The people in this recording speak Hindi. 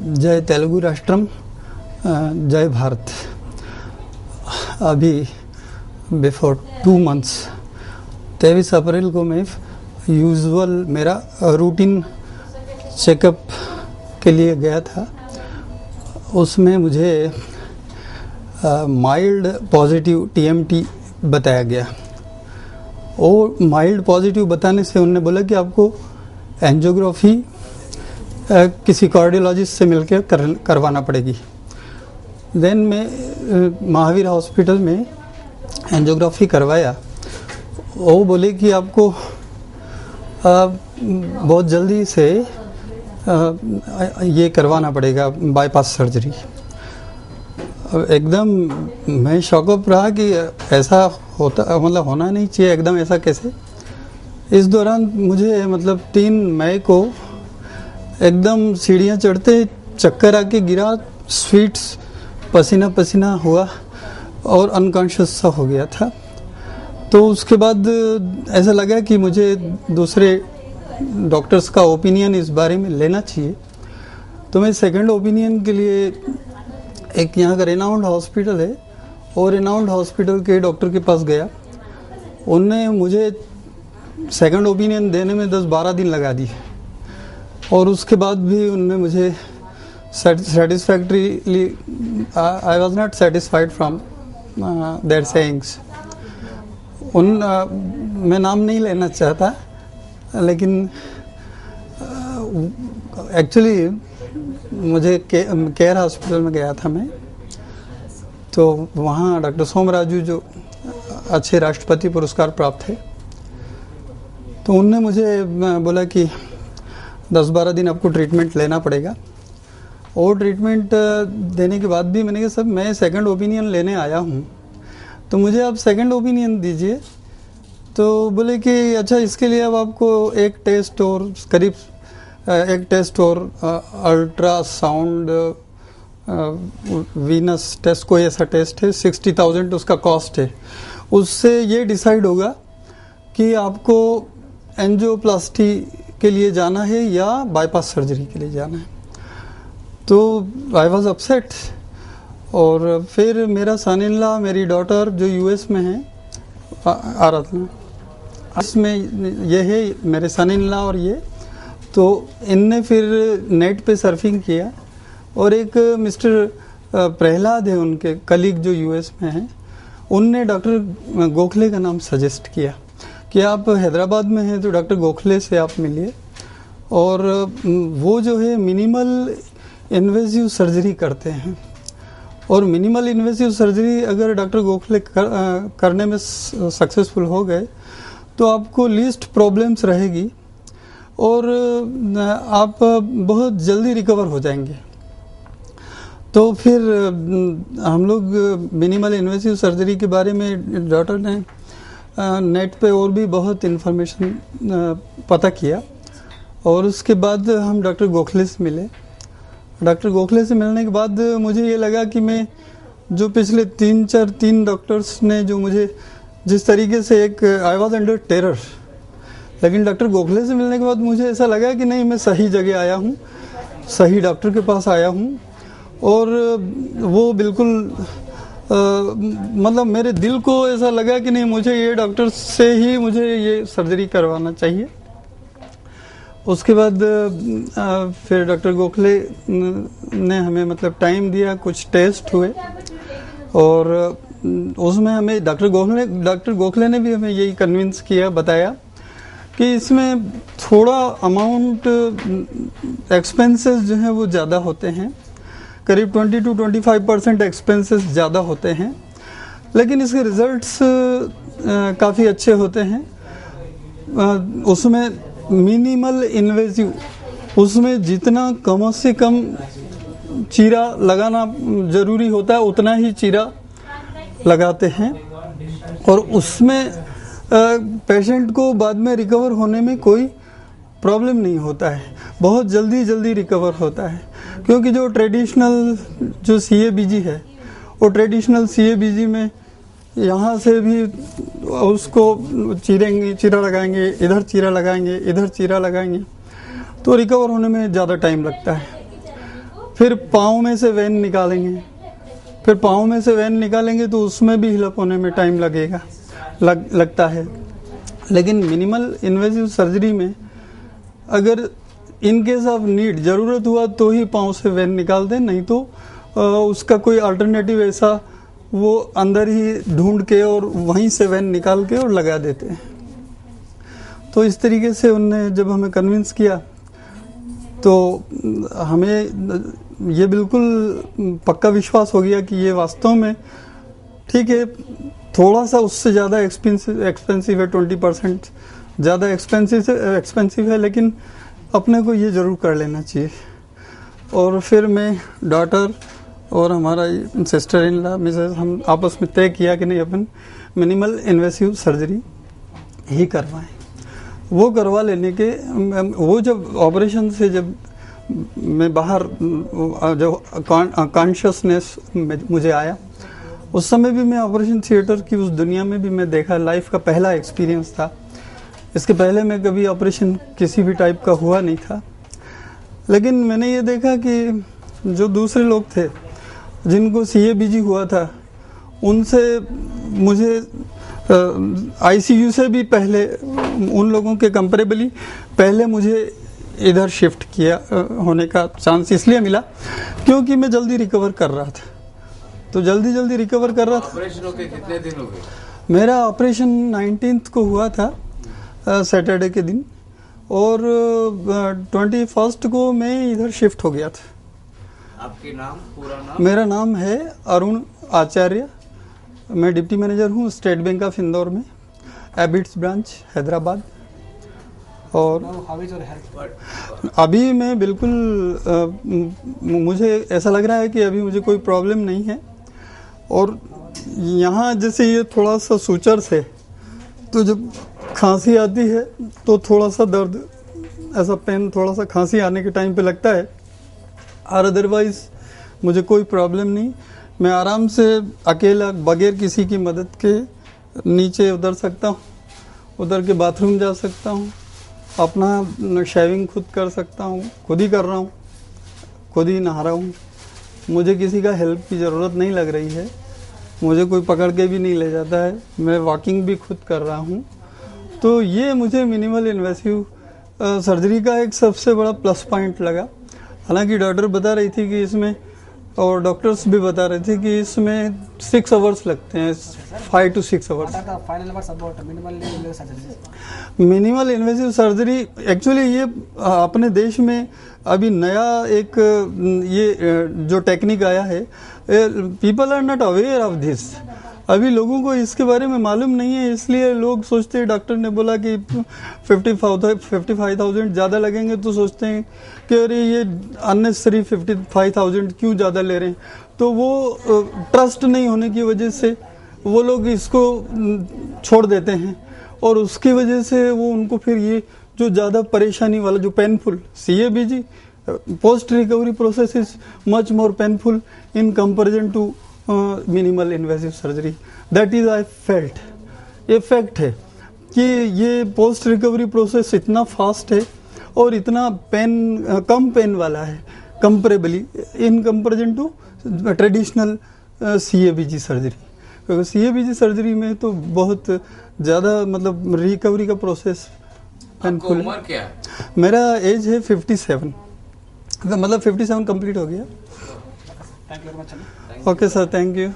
जय तेलुगु राष्ट्रम, जय भारत। अभी बिफोर 2 मंथ्स 23 अप्रैल को मैं यूजुअल मेरा रूटीन चेकअप के लिए गया था। उसमें मुझे माइल्ड पॉजिटिव TMT बताया गया। और माइल्ड पॉजिटिव बताने से उन्होंने बोला कि आपको एंजियोग्राफी किसी कार्डियोलॉजिस्ट से मिलकर करवाना पड़ेगी। देन मैं महावीर हॉस्पिटल में एंजियोग्राफी करवाया। वो बोले कि आपको बहुत जल्दी से ये करवाना पड़ेगा, बाईपास सर्जरी। एकदम मैं शॉकअप रहा कि ऐसा होता, मतलब होना नहीं चाहिए, एकदम ऐसा कैसे। इस दौरान मुझे 3 मई को एकदम सीढ़ियाँ चढ़ते चक्कर आके गिरा, स्वीट्स पसीना पसीना हुआ और अनकॉन्शियस सा हो गया था। तो उसके बाद ऐसा लगा कि मुझे दूसरे डॉक्टर्स का ओपिनियन इस बारे में लेना चाहिए। तो मैं सेकंड ओपिनियन के लिए एक यहाँ का रेनाउंड हॉस्पिटल है, और रेनाउंड हॉस्पिटल के डॉक्टर के पास गया। उनने मुझे सेकंड ओपिनियन देने में 10-12 दिन लगा दिए, और उसके बाद भी उन्होंने मुझे satisfactorily I was not satisfied from their sayings। मैं नाम नहीं लेना चाहता, लेकिन एक्चुअली मुझे केयर हॉस्पिटल में गया था मैं। तो वहाँ डॉक्टर सोमराजू जो अच्छे राष्ट्रपति पुरस्कार प्राप्त है, तो उनने मुझे बोला कि 10-12 दिन आपको ट्रीटमेंट लेना पड़ेगा। और ट्रीटमेंट देने के बाद भी मैंने कहा सर मैं सेकंड ओपिनियन लेने आया हूँ, तो मुझे आप सेकंड ओपिनियन दीजिए। तो बोले कि अच्छा, इसके लिए अब आपको एक टेस्ट और करीब एक टेस्ट और अल्ट्रासाउंड वीनस टेस्ट, कोई ऐसा टेस्ट है, 60,000 उसका कॉस्ट है। उससे ये डिसाइड होगा कि आपको एंजियोप्लास्टी के लिए जाना है या बाईपास सर्जरी के लिए जाना है। तो आई वॉज अपसेट। और फिर मेरा सन इन लॉ, मेरी डॉटर जो US में है, आराधना, इसमें ये है मेरे सन इन लॉ और ये। तो इनने फिर नेट पे सर्फिंग किया, और एक मिस्टर प्रहलाद है उनके कलीग जो US में हैं, उनने डॉक्टर गोखले का नाम सजेस्ट किया कि आप हैदराबाद में हैं तो डॉक्टर गोखले से आप मिलिए। और वो जो है मिनिमल इन्वेसिव सर्जरी करते हैं, और मिनिमल इन्वेसिव सर्जरी अगर डॉक्टर गोखले करने में सक्सेसफुल हो गए तो आपको लीस्ट प्रॉब्लम्स रहेगी और आप बहुत जल्दी रिकवर हो जाएंगे। तो फिर हम लोग मिनिमल इन्वेसिव सर्जरी के बारे में डॉक्टर ने नेट पे और भी बहुत इन्फॉर्मेशन पता किया, और उसके बाद हम डॉक्टर गोखले से मिले। डॉक्टर गोखले से मिलने के बाद मुझे ये लगा कि मैं जो पिछले 3 डॉक्टर्स ने जो मुझे जिस तरीके से एक आई वॉज अंडर टेरर, लेकिन डॉक्टर गोखले से मिलने के बाद मुझे ऐसा लगा कि नहीं, मैं सही जगह आया हूँ, सही डॉक्टर के पास आया हूँ। और वो बिल्कुल मेरे दिल को ऐसा लगा कि नहीं, मुझे ये डॉक्टर से ही मुझे ये सर्जरी करवाना चाहिए। उसके बाद फिर डॉक्टर गोखले ने हमें टाइम दिया, कुछ टेस्ट हुए, और उसमें हमें डॉक्टर गोखले ने भी हमें यही कन्विंस किया, बताया कि इसमें थोड़ा अमाउंट एक्सपेंसेस जो हैं वो ज़्यादा होते हैं, करीब 20 to 25% एक्सपेंसेस ज़्यादा होते हैं, लेकिन इसके रिजल्ट्स काफ़ी अच्छे होते हैं। उसमें मिनिमल इन्वेसिव, उसमें जितना कम से कम चीरा लगाना ज़रूरी होता है उतना ही चीरा लगाते हैं, और उसमें पेशेंट को बाद में रिकवर होने में कोई प्रॉब्लम नहीं होता है, बहुत जल्दी रिकवर होता है। क्योंकि जो ट्रेडिशनल जो CABG है, वो ट्रेडिशनल CABG में यहाँ से भी उसको चीरा लगाएंगे, इधर चीरा लगाएंगे, इधर चीरा लगाएंगे, तो रिकवर होने में ज़्यादा टाइम लगता है। फिर पाँव में से वेन निकालेंगे, फिर पाँव में से वेन निकालेंगे तो उसमें भी हिलअप होने में टाइम लगेगा, लगता है। लेकिन मिनिमल इन्वेसिव सर्जरी में अगर इन केस ऑफ नीड ज़रूरत हुआ तो ही पाँव से वेन निकाल दें, नहीं तो उसका कोई अल्टरनेटिव ऐसा वो अंदर ही ढूंढ के और वहीं से वेन निकाल के और लगा देते हैं। तो इस तरीके से उनने जब हमें कन्विंस किया तो हमें ये बिल्कुल पक्का विश्वास हो गया कि ये वास्तव में ठीक है, थोड़ा सा उससे ज़्यादा एक्सपेंसिव है, 20% ज़्यादा एक्सपेंसिव है, लेकिन अपने को ये ज़रूर कर लेना चाहिए। और फिर मैं, डॉटर और हमारा सिस्टर इन लॉ मिसेस, हम आपस में तय किया कि नहीं, अपन मिनिमल इन्वेसिव सर्जरी ही करवाएं। वो करवा लेने के, वो जब ऑपरेशन से जब मैं बाहर, जब कॉन्शियसनेस मुझे आया, उस समय भी मैं ऑपरेशन थिएटर की उस दुनिया में भी मैं देखा, लाइफ का पहला एक्सपीरियंस था। इसके पहले मैं कभी ऑपरेशन किसी भी टाइप का हुआ नहीं था, लेकिन मैंने ये देखा कि जो दूसरे लोग थे जिनको CABG हुआ था, उनसे मुझे ICU से भी पहले, उन लोगों के कंपेरेबली पहले मुझे इधर शिफ्ट किया होने का चांस इसलिए मिला क्योंकि मैं जल्दी रिकवर कर रहा था। तो जल्दी रिकवर कर रहा था। ऑपरेशन होके कितने दिन हो गए? मेरा ऑपरेशन 19 को हुआ था, सैटरडे के दिन, और 21 को मैं इधर शिफ्ट हो गया था। आपके नाम, पूरा नाम? मेरा नाम है अरुण आचार्य, मैं डिप्टी मैनेजर हूँ स्टेट बैंक ऑफ इंदौर में, एबिट्स ब्रांच हैदराबाद। और अभी मैं बिल्कुल मुझे ऐसा लग रहा है कि अभी मुझे कोई प्रॉब्लम नहीं है। और यहाँ जैसे ये थोड़ा सा सूचर्स है, तो जब खांसी आती है तो थोड़ा सा दर्द, ऐसा पेन, थोड़ा सा खांसी आने के टाइम पे लगता है, और अदरवाइज मुझे कोई प्रॉब्लम नहीं। मैं आराम से अकेला बगैर किसी की मदद के नीचे उतर सकता हूँ, उतर के बाथरूम जा सकता हूँ, अपना शेविंग खुद कर सकता हूँ, खुद ही कर रहा हूँ, खुद ही नहा रहा हूँ। मुझे किसी का हेल्प की ज़रूरत नहीं लग रही है, मुझे कोई पकड़ के भी नहीं ले जाता है, मैं वॉकिंग भी खुद कर रहा हूँ। तो ये मुझे मिनिमल इन्वेसिव सर्जरी का एक सबसे बड़ा प्लस पॉइंट लगा। हालांकि डॉक्टर बता रही थी कि इसमें, और डॉक्टर्स भी बता रहे थे कि इसमें 6 आवर्स लगते हैं, 5 to 6 hours. Minimal invasive surgery actually ये अपने देश में अभी नया एक ये जो टेक्निक आया है, people are not aware of this. अभी लोगों को इसके बारे में मालूम नहीं है, इसलिए लोग सोचते हैं, डॉक्टर ने बोला कि 55,000 ज़्यादा लगेंगे, तो सोचते हैं कि अरे ये अननेसेसरी 55,000 क्यों ज़्यादा ले रहे हैं। तो वो ट्रस्ट नहीं होने की वजह से वो लोग इसको छोड़ देते हैं, और उसकी वजह से वो उनको फिर ये जो ज़्यादा परेशानी वाला, जो painful CABG post recovery process is much more painful in comparison to minimal invasive surgery. That is I felt, ये फैक्ट है कि ये पोस्ट रिकवरी प्रोसेस इतना फास्ट है और इतना कम पेन वाला है comparably in comparison to traditional CABG surgery. क्योंकि CABG सर्जरी में तो बहुत ज़्यादा मतलब रिकवरी का प्रोसेस पेनफुल है। उम्र क्या है? मेरा एज है 57, मतलब 57 कंप्लीट हो गया। Okay sir, thank you.